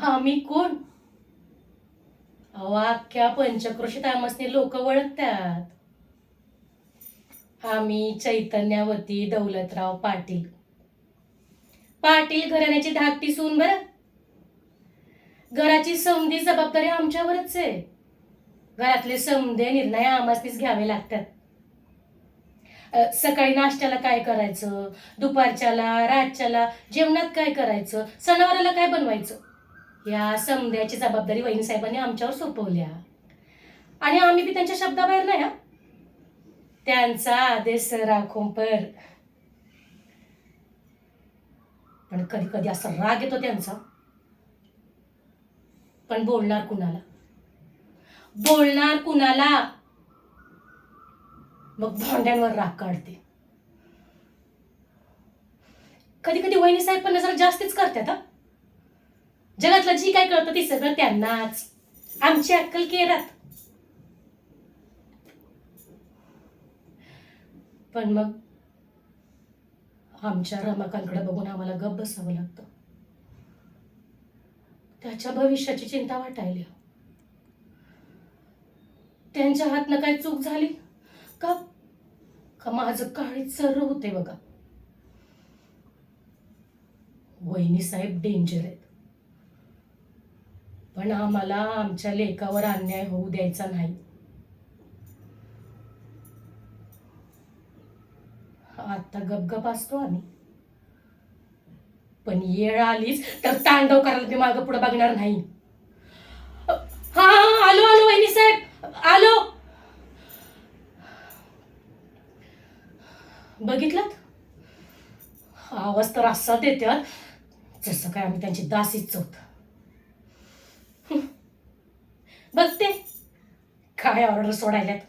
आम्ही कोण? अहो अख्ख्या पंचक्रोशीत आमसनी लोक ओळखतात. आम्ही चैतन्यावती दौलतराव पाटील. पाटील घराण्याची धाकटी सून बरं. घराची समधी जबाबदारी आमच्यावरच आहे. घरातले समधे निर्णय आम्हासनीच घ्यावे लागतात. सकाळी नाश्त्याला काय करायचं, दुपारच्याला, रातच्याला जेवणात काय करायचं, सणावाराला काय बनवायचं, या समध्याची जबाबदारी वहिनी साहेबांनी आमच्यावर सोपवल्या. आणि आम्ही बी त्यांच्या शब्दाबाहेर नाही हा. त्यांचा आदेश राखून पण कधी कधी असा राग येतो त्यांचा. पण बोलणार कुणाला? बोलणार कुणाला? मग भांड्यांवर राग काढते. कधी कधी वहिनी साहेब पण जरा जास्तीच करतात हा. जगातलं जी काय कळतं ती सगळं त्यांनाच. आमची अक्कल केरात. पण मग आमच्या रमाकांकडे बघून आम्हाला गप्प बसावं लागतं. त्याच्या भविष्याची चिंता वाटायली. त्यांच्या हातनं काय चूक झाली का का माझं काळीच सर्व होते बघा. वहिनी साहेब डेंजर आहेत. पण आम्हाला आमच्या लेकावर अन्याय होऊ द्यायचा नाही. आता गपगप असतो आम्ही. पण येळ आलीच तर तांडव करायला मी मागं पुढे बघणार नाही. हा आलो आलो वहिनी साहेब आलो. बघितलं आवाज तर असा देतात जसं काय आम्ही त्यांची दासीच होत. बघते काय ऑर्डर सोडायल्यात.